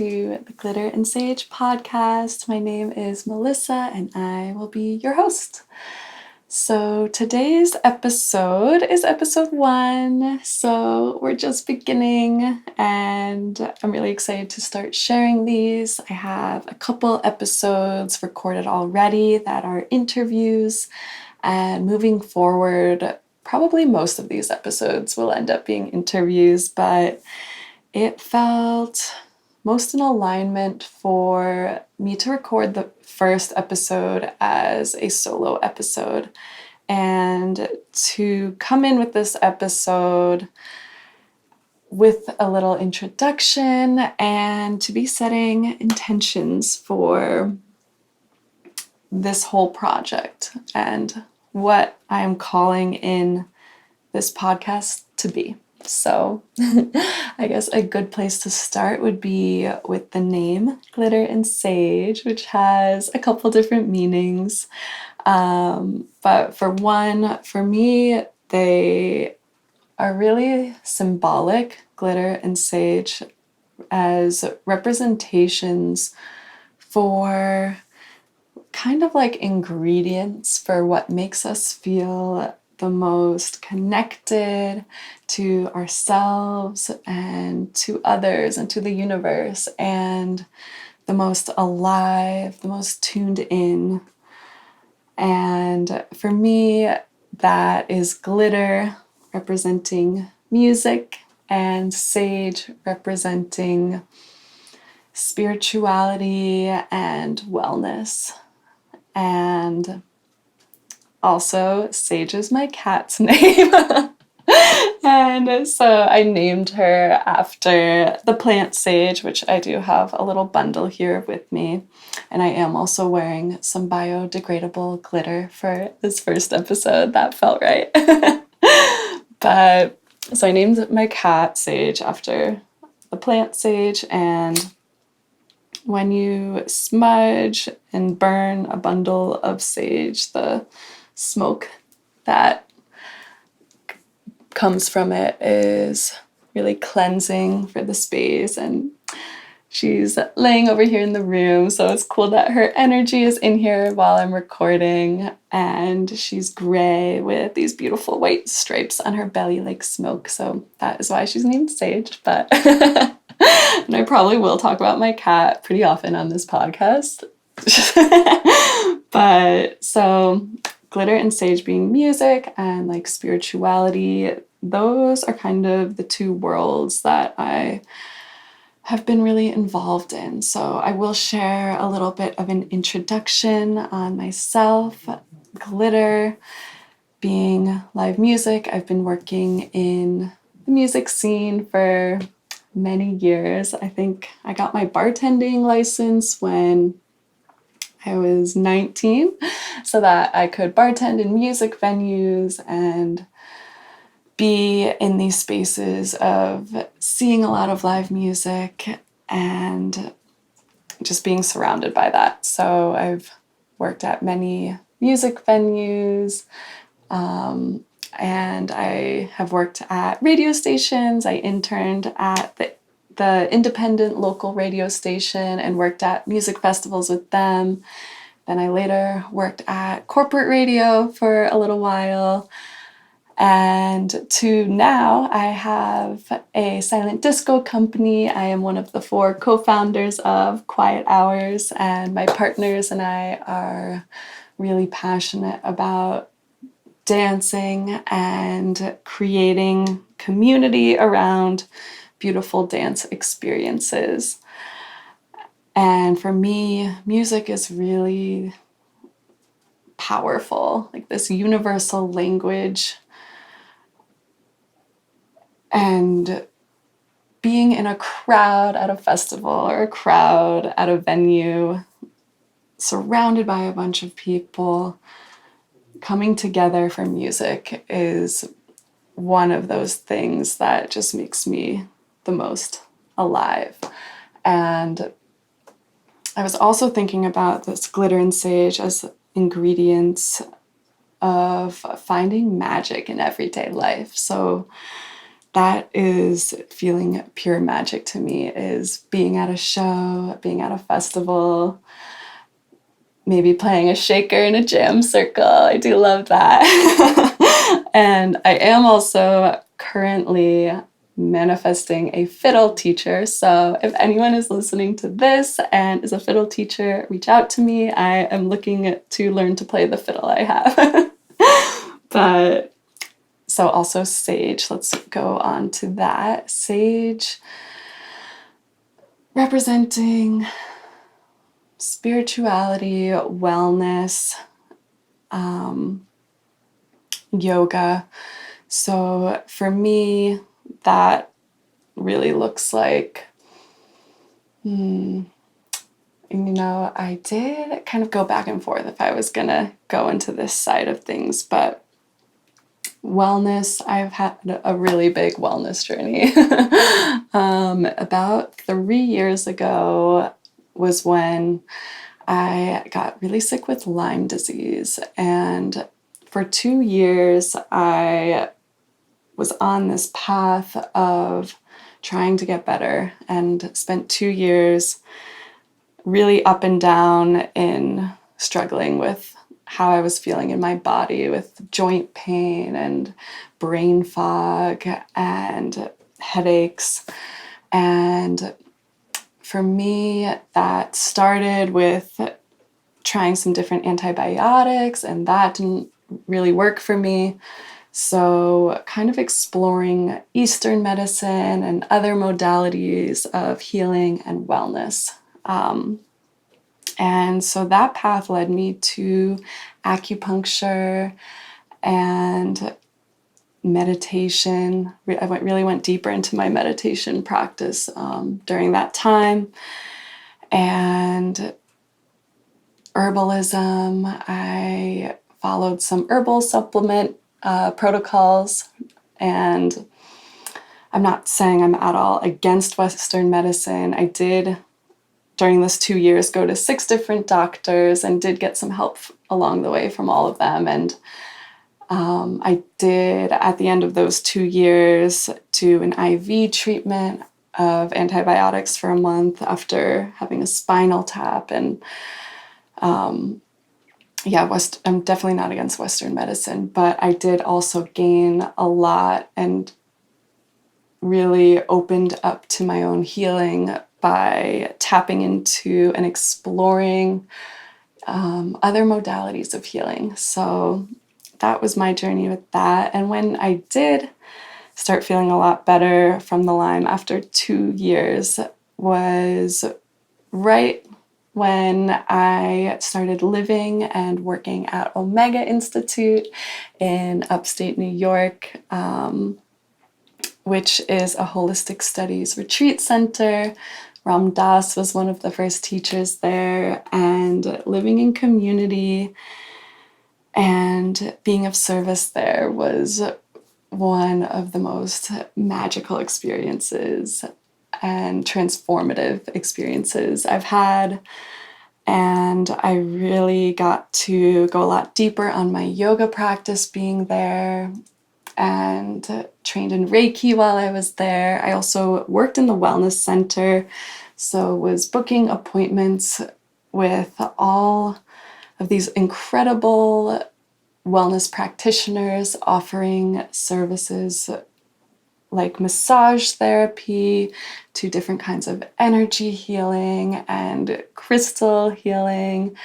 to the Glitter and Sage podcast. My name is Melissa and I will be your host. So today's episode is episode 1. So we're just beginning and I'm really excited to start sharing these. I have a couple episodes recorded already that are interviews, and moving forward, probably most of these episodes will end up being interviews, but it felt most in alignment for me to record the first episode as a solo episode and to come in with this episode with a little introduction and to be setting intentions for this whole project and what I am calling in this podcast to be. So I guess a good place to start would be with the name Glitter and Sage, which has a couple different meanings. But for me, they are really symbolic, glitter and sage, as representations for kind of like ingredients for what makes us feel the most connected to ourselves and to others and to the universe, and the most alive, the most tuned in. And for me, that is glitter representing music and sage representing spirituality and wellness. And also, Sage is my cat's name. And so I named her after the plant sage, which I do have a little bundle here with me. And I am also wearing some biodegradable glitter for this first episode. That felt right. But so I named my cat Sage after the plant sage. And when you smudge and burn a bundle of sage, the smoke that comes from it is really cleansing for the space. And she's laying over here in the room, so it's cool that her energy is in here while I'm recording. And she's gray with these beautiful white stripes on her belly like smoke, so that is why she's named Sage. But and I probably will talk about my cat pretty often on this podcast. But so glitter and sage being music and like spirituality, those are kind of the two worlds that I have been really involved in. So I will share a little bit of an introduction on myself. Glitter being live music. I've been working in the music scene for many years. I think I got my bartending license when I was 19 so that I could bartend in music venues and be in these spaces of seeing a lot of live music and just being surrounded by that. So I've worked at many music venues, and I have worked at radio stations. I interned at the independent local radio station and worked at music festivals with them. Then I later worked at corporate radio for a little while. And to now, I have a silent disco company. I am one of the 4 co-founders of Quiet Hours, and my partners and I are really passionate about dancing and creating community around beautiful dance experiences. And for me, music is really powerful, like this universal language. And being in a crowd at a festival or a crowd at a venue, surrounded by a bunch of people, coming together for music is one of those things that just makes me the most alive. And I was also thinking about this glitter and sage as ingredients of finding magic in everyday life. So that is feeling pure magic to me, is being at a show, being at a festival, maybe playing a shaker in a jam circle. I do love that. And I am also currently manifesting a fiddle teacher. So if anyone is listening to this and is a fiddle teacher, reach out to me. I am looking to learn to play the fiddle I have. But so also sage, let's go on to that. Sage representing spirituality, wellness, yoga. So for me, that really looks like, I did kind of go back and forth if I was going to go into this side of things, but wellness, I've had a really big wellness journey. About 3 years ago was when I got really sick with Lyme disease. And for 2 years, I was on this path of trying to get better and spent 2 years really up and down in struggling with how I was feeling in my body, with joint pain and brain fog and headaches. And for me, that started with trying some different antibiotics, and that didn't really work for me. So kind of exploring Eastern medicine and other modalities of healing and wellness. And so that path led me to acupuncture and meditation. I really went deeper into my meditation practice during that time. And herbalism, I followed some herbal supplement protocols. And I'm not saying I'm at all against Western medicine. I did, during this 2 years, go to 6 different doctors and did get some help along the way from all of them. And I did, at the end of those 2 years, do an IV treatment of antibiotics for a month after having a spinal tap. And I'm definitely not against Western medicine, but I did also gain a lot and really opened up to my own healing by tapping into and exploring other modalities of healing. So that was my journey with that. And when I did start feeling a lot better from the Lyme after 2 years was right when I started living and working at Omega Institute in upstate New York, which is a holistic studies retreat center. Ram Dass was one of the first teachers there, and living in community and being of service there was one of the most magical experiences and transformative experiences I've had. And I really got to go a lot deeper on my yoga practice being there, and trained in Reiki while I was there. I also worked in the wellness center, so was booking appointments with all of these incredible wellness practitioners offering services like massage therapy to different kinds of energy healing and crystal healing.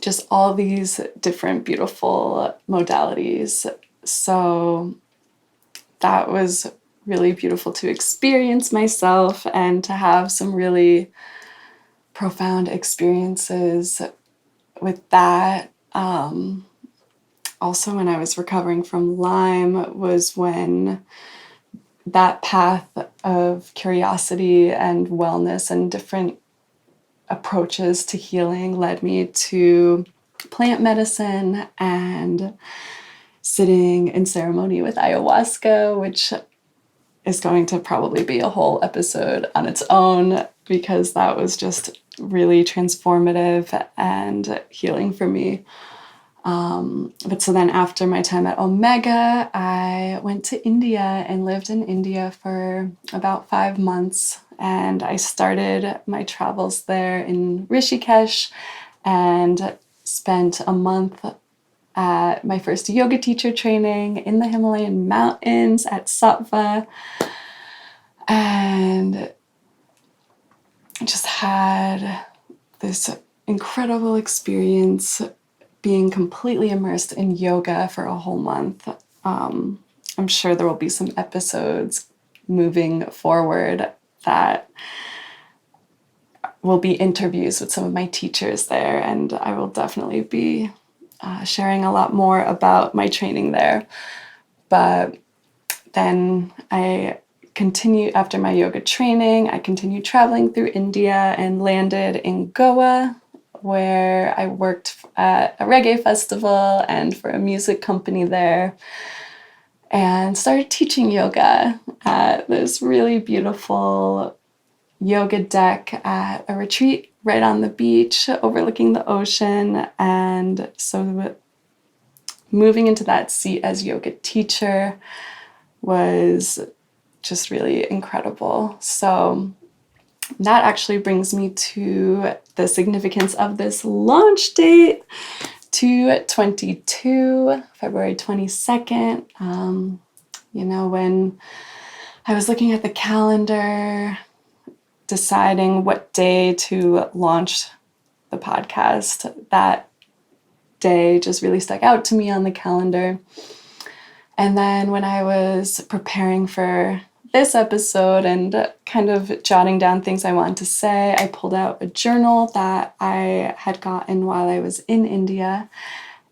Just all these different beautiful modalities. So that was really beautiful to experience myself and to have some really profound experiences with that. Also, when I was recovering from Lyme was when that path of curiosity and wellness and different approaches to healing led me to plant medicine and sitting in ceremony with ayahuasca, which is going to probably be a whole episode on its own, because that was just really transformative and healing for me. But so then after my time at Omega, I went to India and lived in India for about 5 months. And I started my travels there in Rishikesh and spent a month at my first yoga teacher training in the Himalayan mountains at Sattva. And just had this incredible experience being completely immersed in yoga for a whole month. I'm sure there will be some episodes moving forward that will be interviews with some of my teachers there, and I will definitely be sharing a lot more about my training there. But then after my yoga training, I continued traveling through India and landed in Goa, where I worked at a reggae festival and for a music company there, and started teaching yoga at this really beautiful yoga deck at a retreat right on the beach overlooking the ocean. And so moving into that seat as yoga teacher was just really incredible. So that actually brings me to the significance of this launch date, 2022, February 22nd. When I was looking at the calendar, deciding what day to launch the podcast, that day just really stuck out to me on the calendar. And then when I was preparing for this episode and kind of jotting down things I wanted to say, I pulled out a journal that I had gotten while I was in India.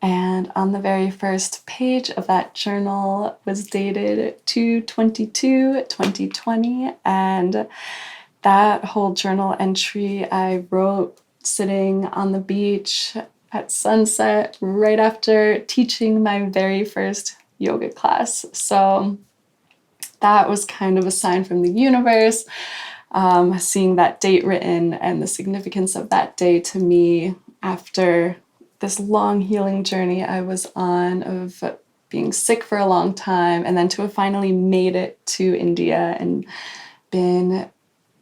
And on the very first page of that journal was dated 2/22/2020. And that whole journal entry I wrote sitting on the beach at sunset right after teaching my very first yoga class. So that was kind of a sign from the universe, seeing that date written and the significance of that day to me after this long healing journey I was on of being sick for a long time, and then to have finally made it to India and been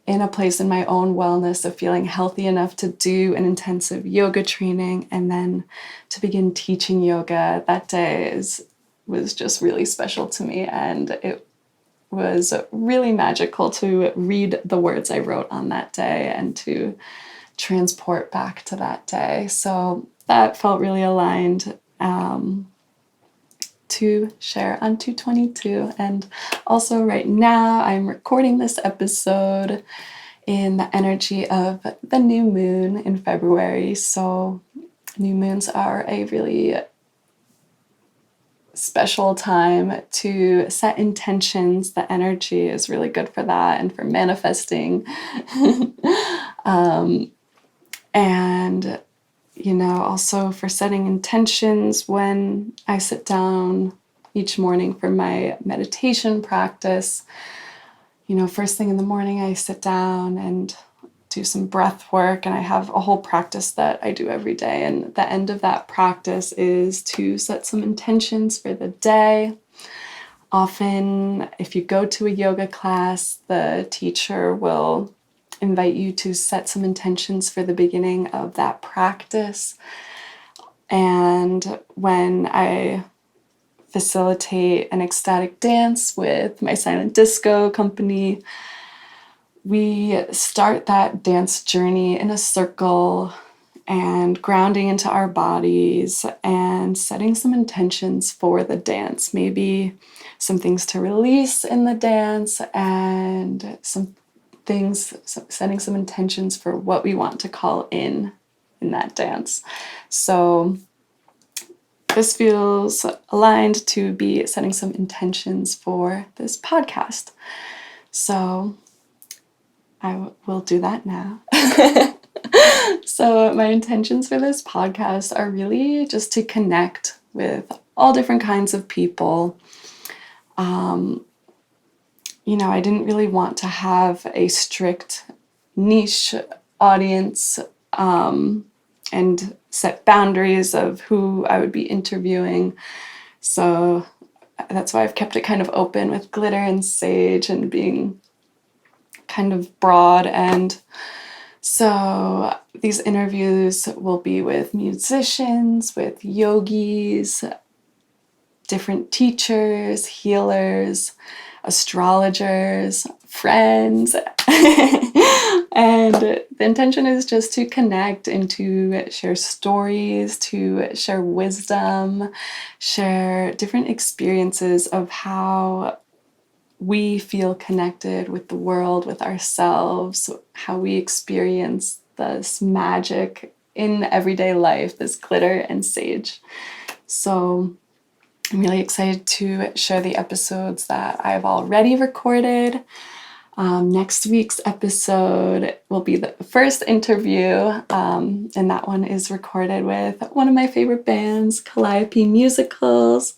in a place in my own wellness of feeling healthy enough to do an intensive yoga training and then to begin teaching yoga. That day was just really special to me, and it was really magical to read the words I wrote on that day and to transport back to that day. So that felt really aligned to share on 2/22. And also right now I'm recording this episode in the energy of the new moon in February. So new moons are a really special time to set intentions. The energy is really good for that and for manifesting. And also for setting intentions when I sit down each morning for my meditation practice. First thing in the morning, I sit down and do some breath work, and I have a whole practice that I do every day. And the end of that practice is to set some intentions for the day. Often, if you go to a yoga class, the teacher will invite you to set some intentions for the beginning of that practice. And when I facilitate an ecstatic dance with my silent disco company, we start that dance journey in a circle and grounding into our bodies and setting some intentions for the dance. Maybe some things to release in the dance and setting some intentions for what we want to call in that dance. So this feels aligned to be setting some intentions for this podcast. So I will do that now. So my intentions for this podcast are really just to connect with all different kinds of people. I didn't really want to have a strict niche audience. and set boundaries of who I would be interviewing. So that's why I've kept it kind of open with glitter and sage and being kind of broad. And so these interviews will be with musicians, with yogis, different teachers, healers, astrologers, friends. And the intention is just to connect and to share stories, to share wisdom, share different experiences of how we feel connected with the world, with ourselves, how we experience this magic in everyday life, this glitter and sage. So I'm really excited to share the episodes that I've already recorded. Next week's episode will be the first interview, and that one is recorded with one of my favorite bands, Calliope Musicals.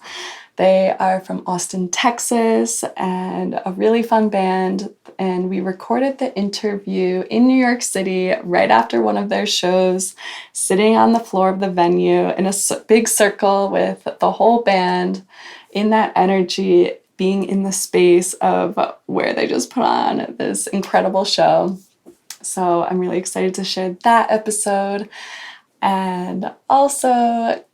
They are from Austin, Texas, and a really fun band. And we recorded the interview in New York City right after one of their shows, sitting on the floor of the venue in a big circle with the whole band in that energy, being in the space of where they just put on this incredible show. So I'm really excited to share that episode. And also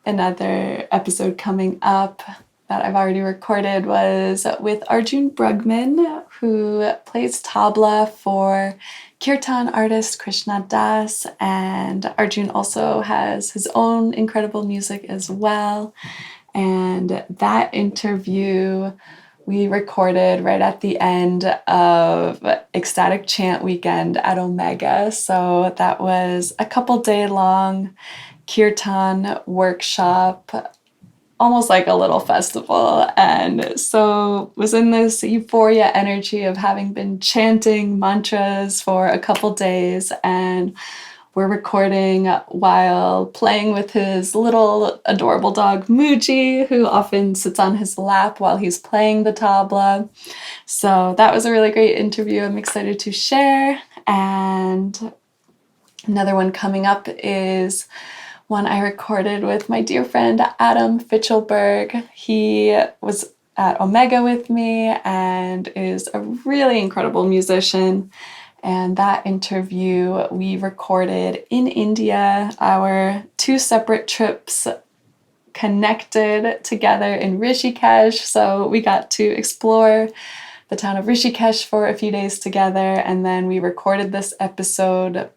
another episode coming up that I've already recorded was with Arjun Bruggeman, who plays tabla for kirtan artist Krishna Das, and Arjun also has his own incredible music as well. And that interview we recorded right at the end of Ecstatic Chant Weekend at Omega. So that was a couple day long kirtan workshop, almost like a little festival. And so was in this euphoria energy of having been chanting mantras for a couple days, and we're recording while playing with his little adorable dog Muji, who often sits on his lap while he's playing the tabla. So that was a really great interview I'm excited to share. And another one coming up is one I recorded with my dear friend Adam Fichtelberg. He was at Omega with me and is a really incredible musician. And that interview we recorded in India, our two separate trips connected together in Rishikesh. So we got to explore the town of Rishikesh for a few days together. And then we recorded this episode,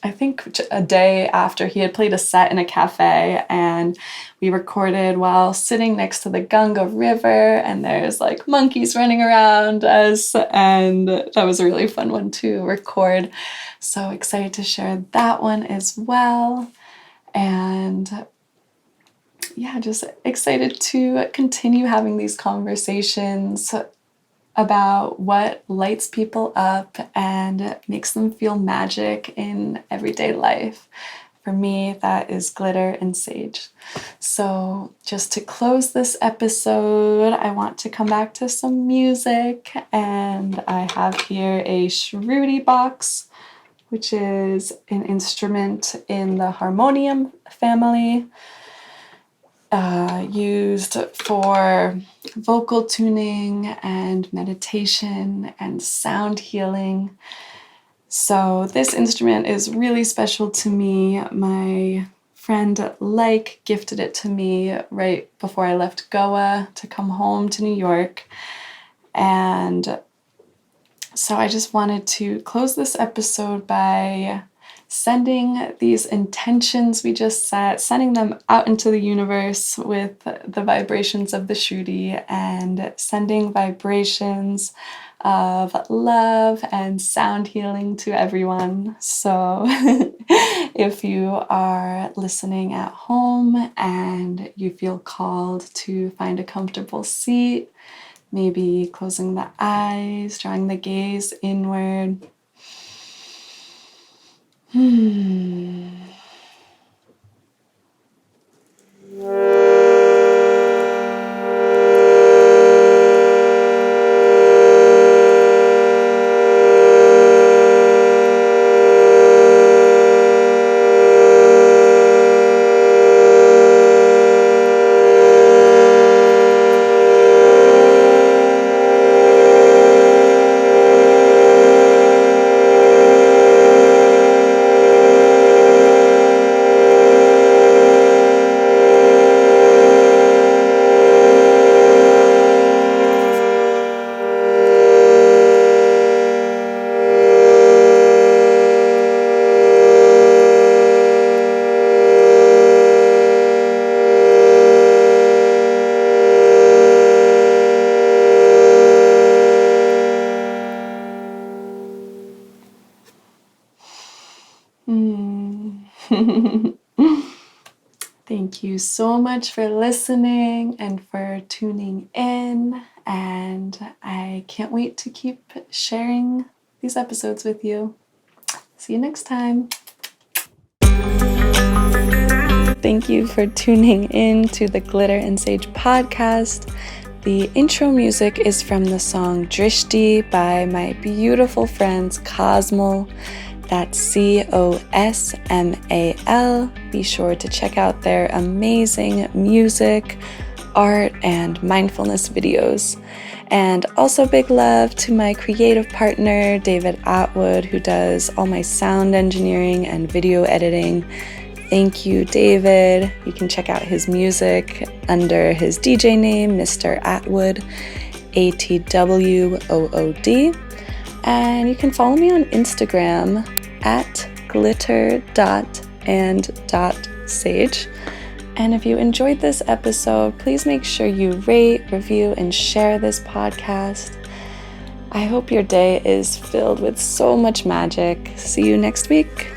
I think a day after he had played a set in a cafe, and we recorded while sitting next to the Ganga River, and there's like monkeys running around us, and that was a really fun one to record. So excited to share that one as well. And yeah, just excited to continue having these conversations about what lights people up and makes them feel magic in everyday life. For me, that is glitter and sage. So just to close this episode, I want to come back to some music, and I have here a Shruti box, which is an instrument in the harmonium family, used for vocal tuning and meditation and sound healing. So this instrument is really special to me. My friend Like gifted it to me right before I left Goa to come home to New York. And so I just wanted to close this episode by sending these intentions we just set, sending them out into the universe with the vibrations of the Shruti, and sending vibrations of love and sound healing to everyone. So if you are listening at home and you feel called to find a comfortable seat, maybe closing the eyes, drawing the gaze inward. Thank you so much for listening and for tuning in. And I can't wait to keep sharing these episodes with you. See you next time. Thank you for tuning in to the Glitter and Sage podcast. The intro music is from the song Drishti by my beautiful friends Cosmal. That's Cosmal. Be sure to check out their amazing music, art, and mindfulness videos. And also big love to my creative partner, David Atwood, who does all my sound engineering and video editing. Thank you, David. You can check out his music under his DJ name, Mr. Atwood, ATWOOD. And you can follow me on Instagram at glitter.and.sage. And if you enjoyed this episode, please make sure you rate, review, and share this podcast. I hope your day is filled with so much magic. See you next week.